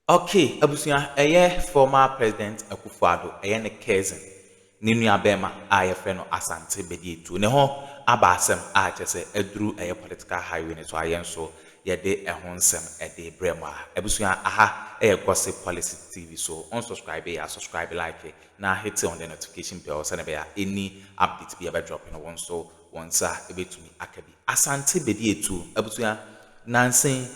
Okay, abusuya former president Akufo-Addo ne cousin ne nua bema a friend Asante Badiatuo ne ho abasem a chese eduru political highway ne so ayenso ye de ehon nsem de brema abusuya aha gossip policy TV so unsubscribe ya subscribe like na hit on the notification bell so na be any update be drop no one so onsa ebetumi akabi Asante Badiatuo abusuya nansen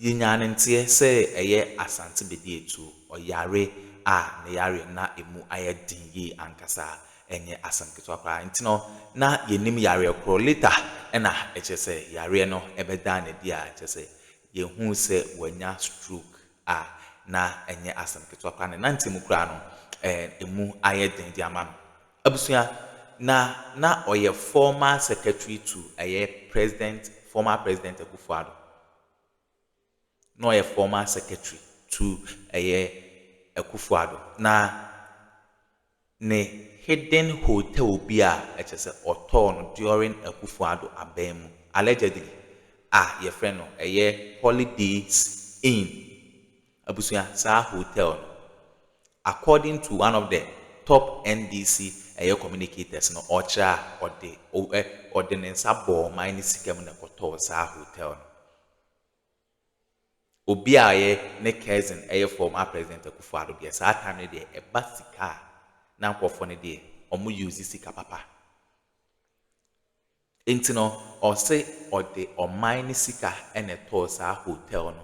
yinyane ntie se Asante Badiatuo oyare a ne yare na emu ayedin yi ankasa enye asam keto akwa ntino na yenim yare kro later na echese yare no ebeda na dia echese yehu se wanya stroke a na enye asam keto akwa na ntemu kra no emu ayedin di ama abusuya na oye former secretary to former president Akufo-Addo no a former secretary to Akufo-Addo na ne hidden hotel bia echese oton during Akufo-Addo abemu allegedly your friend no Holidays Inn abusuya sa hotel according to one of the top NDC communicators no ocha ordinance bo mine sikam na koto sa hotel Obiaye ne cousin former president Akufo-Addo be sa time de basika na nkofo ne de omo use sika papa entino o say o de o mine sika ene to sa hotel no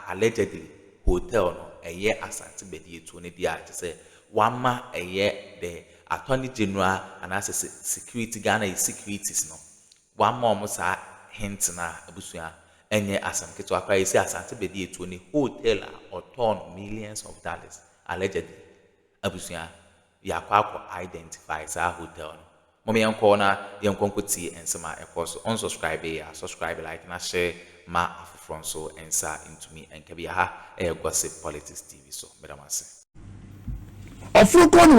allegedly hotel no Asante Badiatuo ne dia say wama the attorney general and as security Ghana securities no wama omo sa hint na abusuya enye asam keto akwa isi Asante Badiatuo ni hotel or ton millions of dollars allegedly abusuya yakwa identify sa hotel no momi yanko na yanko nkotie ensema ekoso unsubscribe ya subscribe like na share ma afufron so ensa into me enkabi ha gossip politics TV so medamase African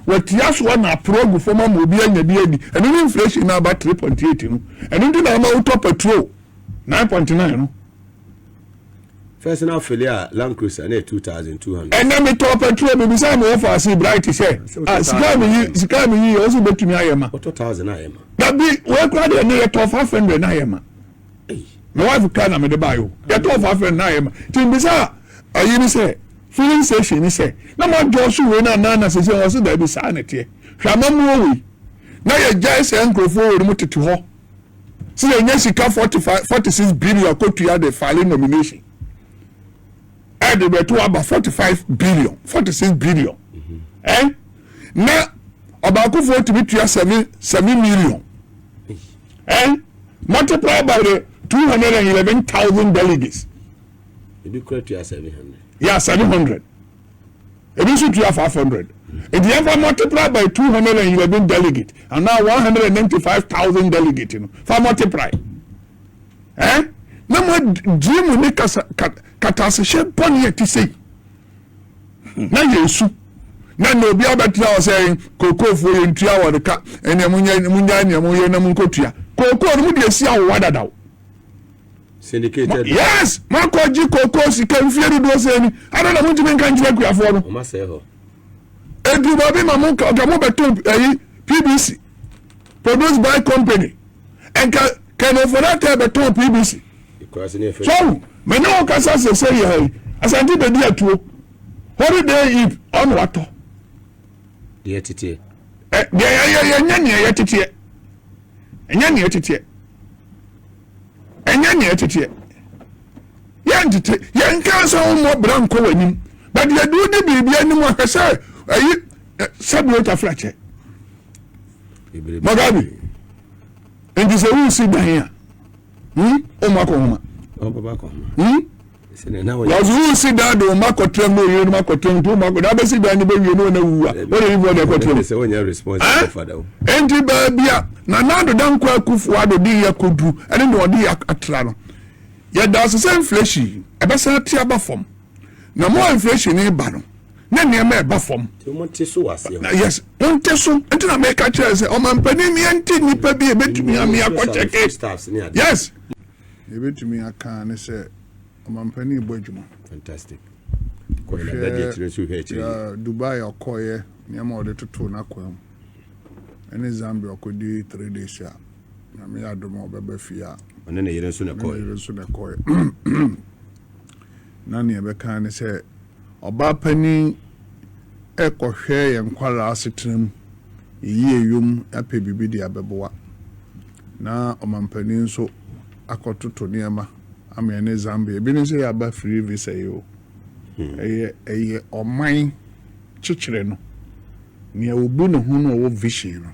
wetia so na progu former mobi anya bi ani eno inflation na about 3.8 no eno ndi na ma auto petrol 9.9 no. First now failure Land Cruiser na 2200. And then me top petrol be say me offer see bright say. Sika me yi also betumi ayema. 4000 ayema. That be we kwa de na top 500 na ayema. My wife can me the buy you. The top 500 na ayema. Tin be say ayi ni say filling station ni say. Na ma Joshua we na say o so da bi sa na tie. Hwamamu wi. Na ye jai say enkrofo we mu tete ho. See the Nyesika 46 billion to the filing nomination. And they were to about 45 billion, 46 billion. Now, about to be 7 million. Multiplied by the 211,000 delegates. You do correct to 700. Yeah, 700. It is to 500. If you ever multiply by 211 delegates, and now 195,000 delegates, for multiply. No more dream make us catastrophe pony to say. Now you soup. Now no be about now saying cocoa for you in 3 hours the cat and Munya Namunkotia. Cocoa would you see how what about? Syndicated. Yes, Marco G. Cocoa, she can fear it was any. I don't know what you mean can't you afford. Maseho. And you baby Mamuka PBC produced by company and can offer that type of PBC. So, me no kasa say here Asante Badiatuo holiday eve on what? The tete. Enya tete. Enya tete. Enya tete. Yan tete. Yan kansa mo branko wanim. But you do the baby anymore kasa ayi sabota flache. Magabi. And you say who sit down here? Omakoma. Oh, Baba. Was who sit down to Mako Trembo, you Mako Trembo, Mako, that sit down the baby, you know, what do you want to go to? When you're responsible for that. Enti Babia, Nana, the Danko Akufo-Addo, dear could do, and then what dear Akroma. Yet there's the same fleshy, a better tiaba form. No more inflation in Bano. Then near me bufform. Yes, one tesso, until I make a chance, or my penny and tinny baby, a bit to me, and me a staffs. Yes. A bit to me, I can't say, I'm penny Bojuma. Fantastic. Kɔhwɛ Badiatuo nso hwɛ akyire. Dubai ɔkɔyɛ nneɛma ɔde toto n'akwan mu ɛne Zambia ɔkɔdi 3 days a na me adom ɔbɛba fie a ɔne ne yere nso na kɔɛ. Na ne ɛbɛka ne sɛ ɔbaa panin ɛkɔhwɛ yɛn nkwalaa asetena mu yɛyi ewom apɛ biribi de abɛboa na ɔmampanin nso akɔtoto nneɛma ama ɛne Zambia ebi ne nso yɛ aba free visa yi o ɛyɛ ɔman kyekyere no nea obu ne ho no ɔwɔ vision no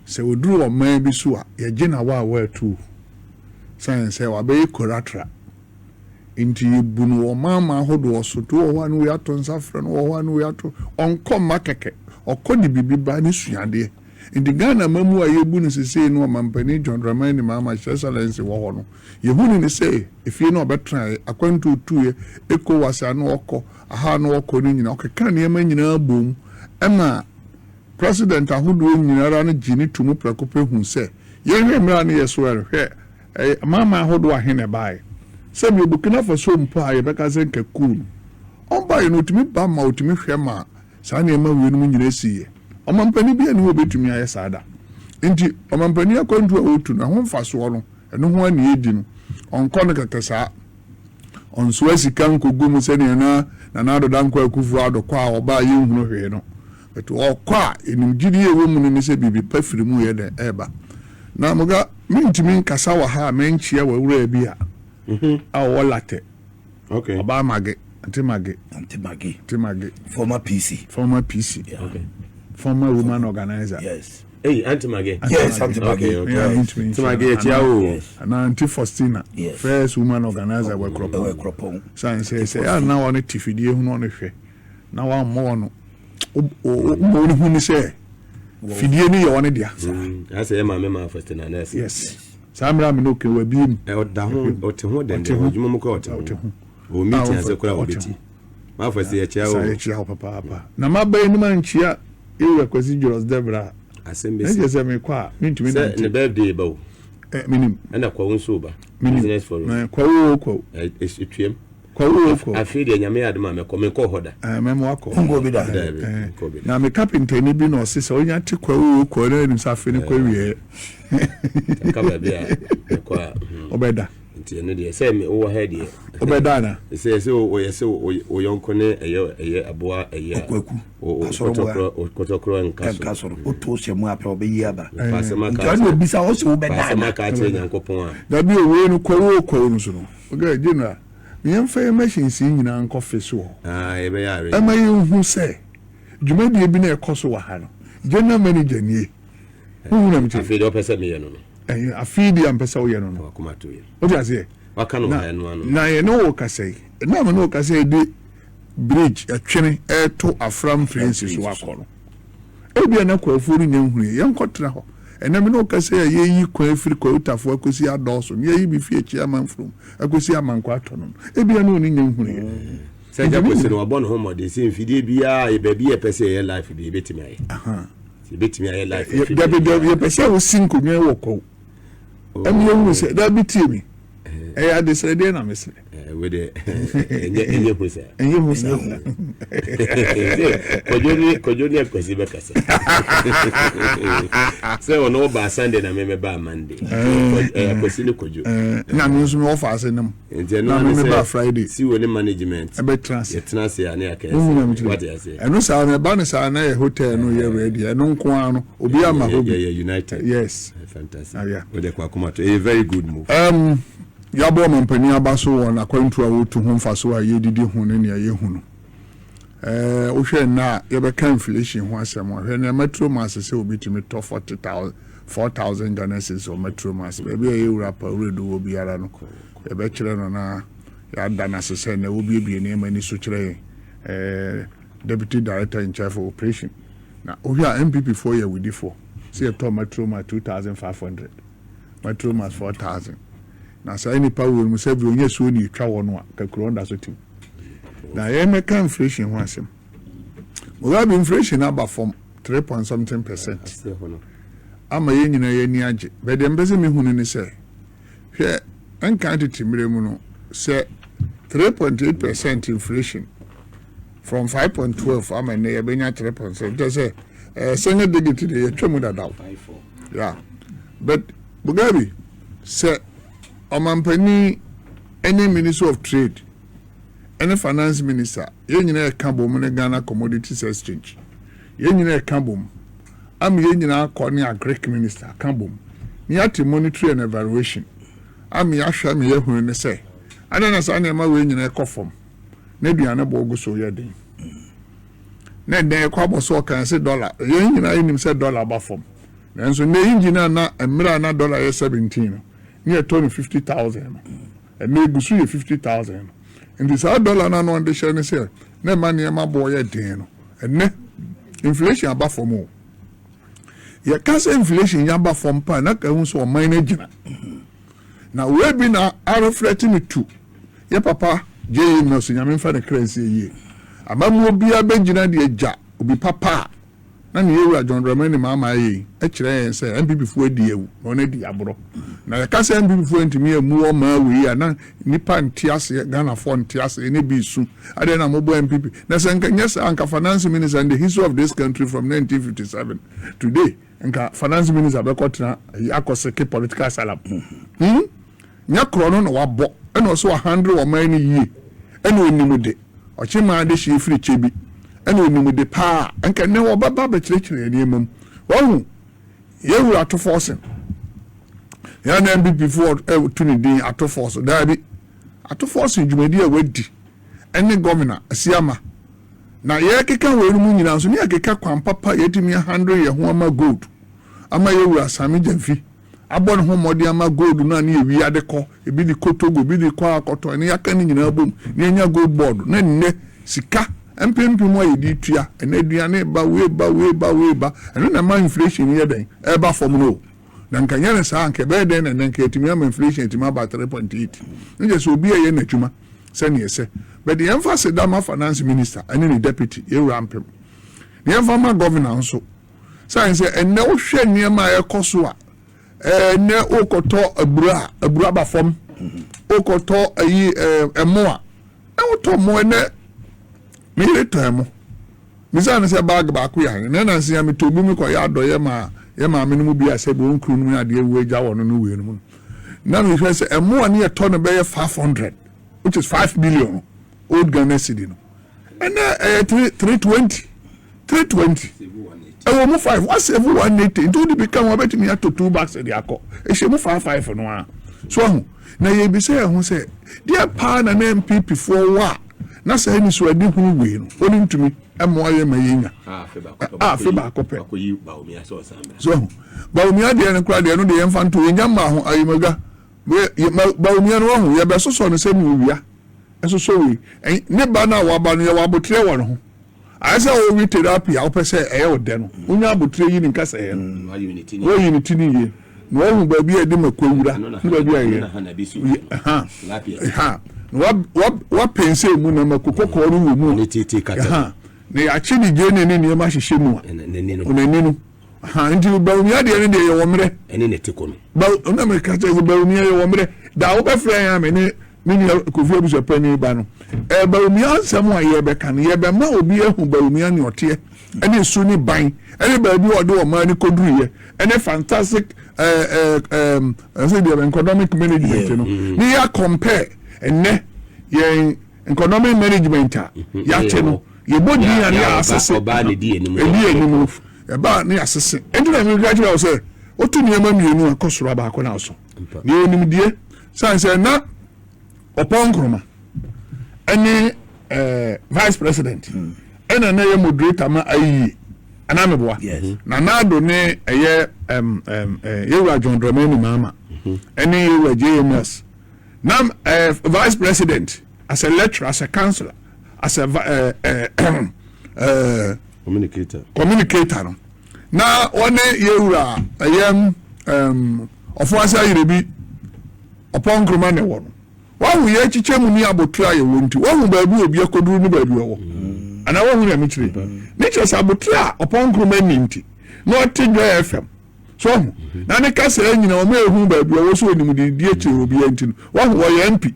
sɛ oduru ɔman bi so a yɛgye na wa a wɔatu sɛn sɛ wabɛyɛ koratra nti yɛbu no ɔman ma ahodoɔ so to wɔ hɔ a no yɛato nsafrɛ no wɔ hɔ a no yɛato ɔnkɔ mma kɛkɛ ɔkɔ de biribi ba ne suadeɛ nti Ghana ma mu a yɛbu no sesei no ɔmampanin John Dramani Mahama hyɛ excellence wɔ hɔ no yɛhu ne sɛ efie no ɔbɛtena akwantu tuiɛ ECOWAS a no ɔkɔ aha no ɔkɔ no nyina ɔkeka nneɛma nyinaa bom ɛma president ahodoɔ nyinara no gye ne to mu prɛko pɛ hu sɛ yɛhwɛ mmerɛ no yɛ so ɛhwɛ mama ahodoɔ ahene bae sɛ bi Burkina Faso mpo a yɛbɛka sɛ nkakuo no ɔmbaeɛ no ɔtumi ba ma ɔtumi hwɛ ma saa nneɛma wie no mu nyina siiɛ ɔmampani bi a ne wɔbɛtumi ayɛ saa da nti ɔmampani akwantu a wɔtu no ɛho mfasoɔ no ɛno ho ani yɛdi no ɔnkɔ no kɛkɛ saa ɔnsoa sika nkɔgu mu sɛdeɛ na Nana Addo nkɔ Akufo Addo kɔ a ɔbaa yɛnhunu hwee no but ɔkɔ a enimgyidie ɛwɔ mu no ne sɛ biribi pa firi mu yɛ dɛ ɛɛba na moga mentumi nkasa wɔ ha a menkyia wawura bi a ɔwɔ Lòòtéd ɔbaa mage Auntie Maggie former PC former woman organizer. Yes. Hey, Auntie Maggie. Yes, Auntie Maggie. Yeah, Auntie Maggie, and Auntie Faustina, yes. First woman organizer we Akroma. So say, now on a TFD who no ne. Now I'm more no. Who ni say? Fidie ni yo ne dia. I say my mama Faustina nurse. Yes. Samra me no ke we bi. O da ho o te ho den de adwuma mu ko o te ho. O meeting ase kura o beti. Ma Faustina ya chia o. Sa ya chia papa. Na mabai ni man chia e kwesi Julius Debra. Assembly. I just say me kwa ntumi na. Say ne birthday ba o. Minim. Na kwa wonso ba. Business for. Kwa wo. Etuem. Kwa wo. Afi de nyame adoma me ko hoda. Memo akọ. Ngo bi da. Na me carpenter ni bi no se se onya te kwa wo na nim sa afi ne kwa wie. Ka ba bia kwa. Obeda. Nti ne de say me wo ha de. Obeda na. Say o yese o yonko ne eye aboa eye. Kwaku. O kotokro nka so. O to se mu apɛ obeyi aba. Pasema ka. Nka no bisa o se wo beda. Pasema ka che nyankopon a. Da bi owe no kwa wo no so no. Oga general. Me mfa machines nyina nko fese wo. Ebe ya re. Ama yi hu se. Dwumadi bi na ekoso wa ha no. General manager nie. Hu na mti. Afi de opese me ye no no. Afidi ampesa wo ye no no. Akoma to ye. O ti ase. Waka no ha no ano. Na ye no wo kasai. Na me no kasai de bridge atwene to Afram Francis wo akọ no. Ebia na kwafu ni nyanhunu ye nkotra ho. Ena me no kasai ye yi kwa afiri kwa utafo akosi Addo ne yi bi fie chi amanfrom akosi amankwa ato no. Ebia no ni nyanhunu ye. Say japo se no abon homo de se mfidie bia e ba bi e pese ye life bi betimi aye. Se betimi aye life. Ye pese wo sinko nwe wo ko. Em ye wu se da bi timi. Ya de sere de na mesre. We de enye husa. Enye husa. Kojoni akwesi be kasa. Say ono ba Sunday na me ba Monday. Akwesi ni kojo. Na me nso me offer ase nam. Na me ba Friday. Si wo ni management. E be transfer. Ye transfer ya na ya kese. What you say? Eno sa na ba ne sa na ye hotel no ye ready. Eno nko ano obi ama hobi. Yeah, United. Yes. Fantastic. Yeah. We de kwa kuma to a very good move. Yabo mampani abaso won akwantu a wotu ho mfaso a yedidi ho ne ne yehu no wo hwe na ye be kan inflation ho asem hwe na metro mass se obitimi to 4,000 Ghana cedis o metro mass be be ye wura pa redo wo biara no ye be kire no na ya dana se na wo biebie ne mani so kire deputy director in charge of operation na wo hwe MPP 4 year with 4 say to metro mass 2,500 metro mass 4,000 na say ni pa wo mu say bi onye so ni twa wo no a kakuro nda so tim na ye me kan inflation ho asem mo ga bi inflation aba from 3.something%. Ama ye nyina ye ni age be de mbese me hunu ni say hwe enka titimire mu no say 3.8% inflation from 5.12 ama ne yɛbɛnya 3.7 just say sɛnyɛ digit de yɛtwa mu dadaw yeah but Mugabe sɛ ɔmampani any Minister of Trade any Finance Minister yɛn nyinaa ɛka bom ne Ghana Commodities Exchange yɛn nyinaa ɛka bom am yɛn nyinaa akɔ ne Agric Minister ka bom ne yɛate monitoring and evaluation am yɛahwɛ me yɛhunu ne sɛ ana na saa nneɛma wei nyinaa ɛkɔ fam na aduane bɔ ogu so yɛ den na ɛdɛn ɛkɔ abɔ so ɔkan sɛ dollar yɛn nyinaa yɛnim sɛ dollar ba fam nanso ne engine na mmerɛ na dollar yɛ 17 no ne yɛtɔ no 50,000 no ɛna egu so yɛ 50,000 no nti saa dollar na no ɔde hyɛ ne sɛ na ɛma nneɛma bɔ yɛ den no ɛnɛ inflation aba fam o yɛka sɛ inflation yɛ aba fam pa na ka hu sɛ ɔman no gyina na we bi na reflect me too ye papa je no so nyame mfa ne kransi yie amamu obia begina de agya obi papa na ne yewu John Dramani Mahama yi e kire yen se MPP fu adi ewu no na di abro na ya ka se MPP fu ntimi emu o ma wi ya na nipa ntiase Ghana fo ntiase ne bi su ade na mobo MPP na se nka nyesa anka finance minister in the history of this country from 1957 today nka finance minister be kotena akoseke political salam nya krono no wabɔ ɛna ɔso handle wo man ni yie ɛna onimude ɔchema de hye firi chebi ɛna onimude pa enka ne wo baba ba kyerɛkyerɛ ne emam wɔhu yewu atoforsen ya na MPP for to ne din atoforsen da bi atoforsen dwumadi a wadi ɛne governor asiama na ye keka wɛru mu nyina so ne akeka kwan papa yetimi handle ye ho ama gold ama yewu asami jamfi abon ho modi ama gold na ne ewi ade ko ebi di kotogo bi di kwa akoto ne yaka ni nyina bom ne nya gold board na nne sika mpempi mo yedi tua na aduane ba we ba eno na ma inflation ye den e ba fom no na nkanya ne sa anke be den na nka etimi ama inflation etimi ba 3.8 nje so obi ye na twuma se ne ese but the emphasis da ma finance minister and the deputy e rampem the informal governor so say enne wo hwe niam a ekoso a ne okoto abura ba fam okoto ayi emoa na woto mo ne me reto emo misana se bag ba ku ya ne na nsia me to bi mi ko ya do ye ma me no mu bi ase bo nkru no ade ewu agya wono no we no mu na me hwe se emoa ne to no be 500 which is 5 billion old Ghana cedi no and 320 I will 5 what's every 180 it would become about me to 2 bucks the akọ e she mu 5 no a so na ye bi say hu say dia pa na MPP for wa na say ni so adi hu we no oni ntumi emo aye mayenya fe ba kope akoyi Bawumia so samba so Bawumia de en kra de no de yemfa nto enya ma ho ayimaga Bawumia no ho ye be so so no se mu wia eso so we ne ba na wa ba no ye wa botre wo no ho asa o wi therapy a opese e o de no unya abotre yi ni nkasa e no wo unity ni ye no hu ba bi e de makwura no ba bi aye wa pense mu na makokoko no wo mu ne tete kata ne ya chi ni je ne ma hyehyɛ mu a onani no nti Bawumia de ne de ye wo mre ene ne teko no ba na me ka tse Bawumia ye wo mre da wo be frɛ ya me ne mini Kofi Abusu pani ba no Bawumia nsɛm a ye be kan ye be ma obi ehu Bawumia ne ote ene su ni ban ene ba bi ode o ma ni koduru ye ene fantastic say the economic management no ni ya compare ene ye economic management ya che no ye bodi ya ne asese oba ne di enimu e ba ne asese enti na mi graduate say otu ni ema mienu akosoro ba akọ na so ni onim die sanse na Akroma any vice president ena na ye moderator ma ayi anameboa na Addo ne eye yewa John Dramani Mahama any yewa JMS na vice president as a lecturer as a counselor as a communicator na one yewa ayem ofuasa yirebi Akroma ne wono wahu ye chiche mu ni abotra ye wonti wahu ba bi obi akoduru ni ba bi wo ana wahu ya mitire ni che sa abotra Akroma ninti no te jo FM so na ne kasa nyina o ma ehu ba bia wo so onim de die kire obi antino wo ye MP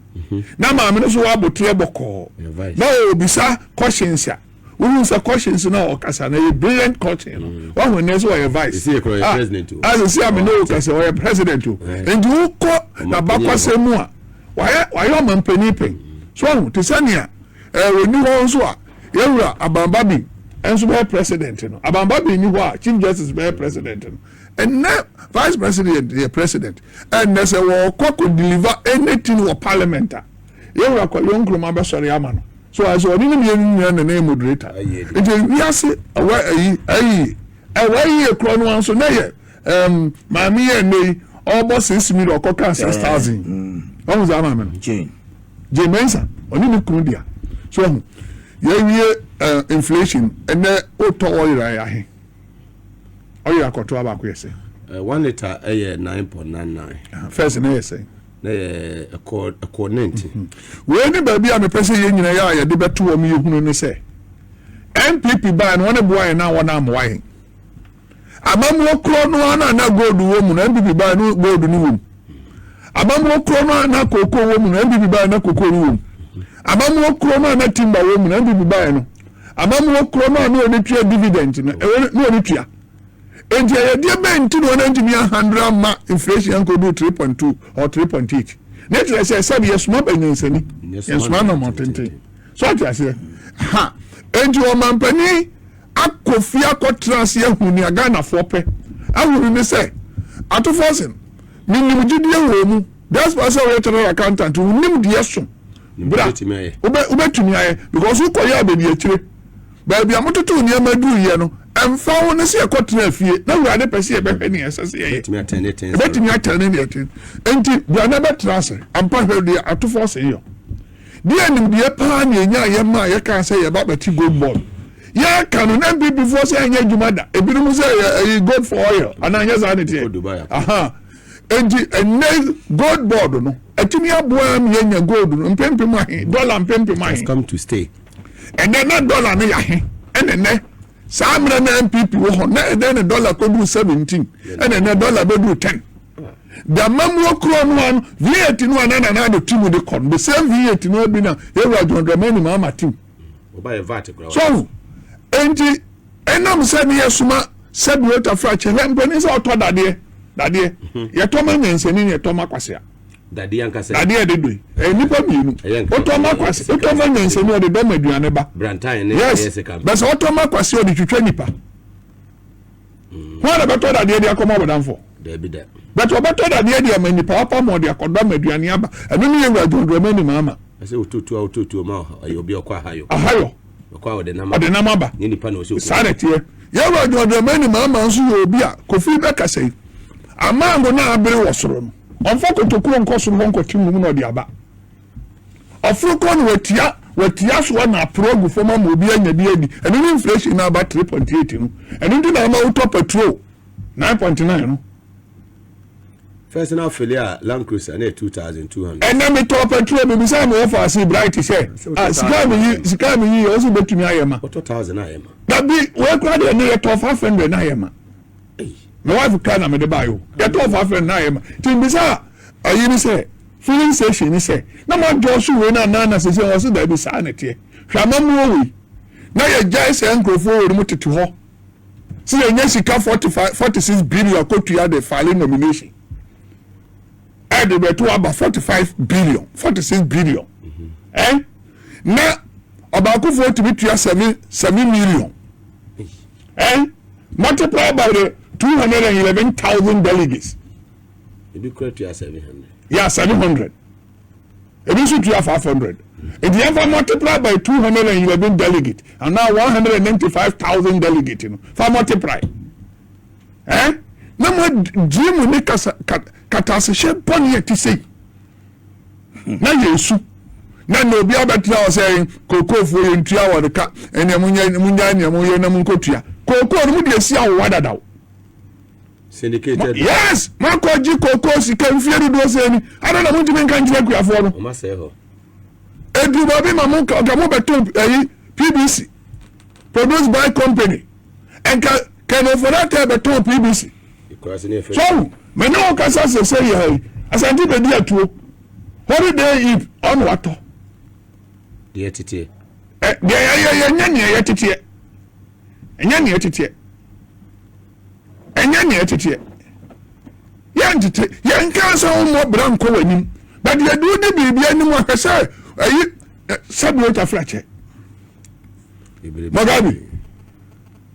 na ma me so wa botre boko na obisa questions ya wo say questions na o kasa na brilliant question wo ho ne so wa vice see president o as see am no kasa wa president o and you ko na bakwase mu a wa yo mampani pen so to sania we ni ho so a yewura abambabi enso be president no abambabi ni ho a chief justice be president no and now vice president the president and they say we could deliver anything for parliament yewura kwa Akroma be sori ama no so as oni ni na na moderator it we say ayi ekro no anso na ye maami ye nei almost 6 million okoka 6,000 omo za ama me je mensa oni ni kundia so ye inflation and o to oyira ya he oyira koto aba ko yese 1 liter 9.99 first na yese na a coordinate we ni ba bia me pese ye nyina ya de beto o me yehunu ni se MPP ba na wona boy na wona amwa abamu kro no na gold wo mu na MPP ba no gold ni wo abamu kro no na koko wo mu na MPP ba na koko ni wo abamu kro no na timba wo mu na MPP ba no abamu kro no na oni tua dividend na oni tua enti ya de benti no na ntimi 100 ma inflation ko do 3.2 or 3.8 next say sabi yesuma banyensani yesuma no montente so ati ase ha enti o mampani akofia ko trans ye huni aga na fope ahuru ni say atofosen minnim gidie wo mu that's why say we tell accountant unnim die so bra ubetumi aye because you koya be die akire ba bia mototo ni amadu ye no emfa wo ne se ekotena afie na wurade pese ye behwe ne esese ye betumi atene ne atin enti bia na be trans ampa hwe die atofosen yo die nim die pa na enya ye ma ye kan say ye ba beti gold ball ya kanu na bi before say anya jumada ebirum say gold for oil ana anya za ne tie aha enti ene gold board no atimi aboa mi anya gold no mpempem ahe dollar mpempem ahe come to stay and then na dollar ne ya he ene samra na MPP wo ho na then dollar ko do 17 ene dollar be do 10 the mamu kro no an VAT no anana na do timu de kon the same VAT no bi na ewa John mani mama tim oba VAT kro so enti enam se ne yesuma sabi wata frache hempeni se oto dade ye to ma nyansani ne to ma kwase dade ankasa dade de do nipa mienu oto ma kwase oto ma nyansani o de do maduane ba brantan ne yes but oto ma kwase o de twetwa nipa wala beto dade de akoma bodanfo da but obeto dade de amani pa apa mo de akodo maduane aba enu ne yewura John mani mama ase ototu ma obi okwa ahayo okwa ode nama ba ni nipa na oso sanetie yewura John mani mama nso yo obi a kofi be kasai amango na abere wosoro no onfo kotokuro nkosoro honko timu no de aba ofruko no watia so na progu foma mo obi anya bi adi enu ni inflation na aba 3.8 no enu ndi na ma auto petrol 9.9 no first now failure Land Cruiser na 2200 ena me top petrol be bisa me offer say bright say sika me yi also betumi ayema 4000 ayema da bi we kwa de ne top 500 na ayema my wife kana me de bayo ya top 500 na ayema tin bisa ayi ni say filling station ni say na ma josu we na say o so da bi sa na tie hwamamu we na ya jai say enkrofo we mu tete ho si enye sika 46 billion kotu ya de file nomination add be to about 45 billion 46 billion na obakufo to be 7 million multiply by the 211,000 delegates you do correct you 700 yeah 700 it is to 500 if you ever multiply by 211 delegates and now 195,000 delegates you know for multiply na mo dream ni katase she boni eti sei na yesu na no bi abetia o say kokofo ye ntua wo de ka ene munya ne mo ye na mu nkotua koko no mu de esi awo wadadaw syndicated yes ma ko ji koko sika mfieru do se ni ada na mu ntimi nka njire kuafo no o ma se ho edu ba bi ma mu ka mo beto PBC produced by company and can for that beto PBC So me no kasa say here Asante Badiatuo holiday eve on wato de tete de nya tete enya tete yan kansa o mo branko wanim but you do the bibia ni mo kasa ayi sabi o ta frache magabi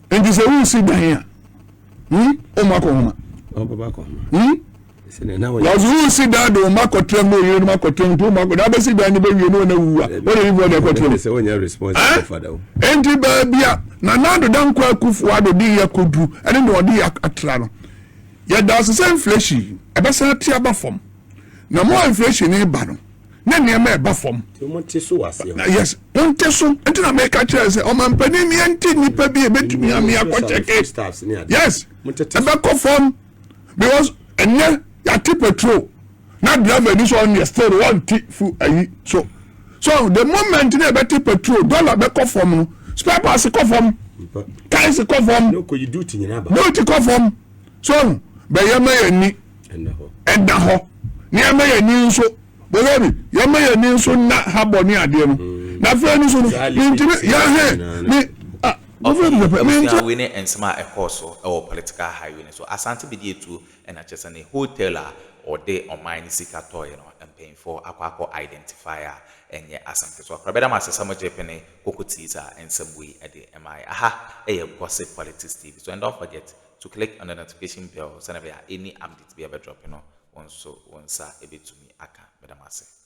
endi se wi si dan ya o makoma o baba ko Lazu si dan do makotrem no yenu makotrem to mako da be si dan ni be yenu na wuwa o de wo de kotrem se wonya responsible for that endi ba bia na nando dan kwa kufu ado di yakodu ene no di atra no ya da so inflation e be se tia ba fom na mo inflation ni ba no na ne ma e ba fom mo te so wase yes on te so enti na make chere se o man pani mi enti ni pa bi e betumi am ya ko cheke yes e be ko fom because enne ya ti petrol na driver ni so on your still one ti fu ayi so the moment na be ti petrol dollar be ko fom no spare parts ko fom ties ko fom no ko you do tin na ba no ti ko fom so be yama yani enda ho ni yama yani so bolobi yama yani so na habo ni ade no na fe ni so ni ya he ni we ne ensema e course or political highway so Asante Badiatuo and a just a hoteler or day on mine sika toy and paying for aqua identifier and yeah Asante so better master some jepene kokutiza and some way at the MI aha a gossip politics TV so and don't forget to click on the notification bell so never any updates be ever dropping on so once a bit to me aka better master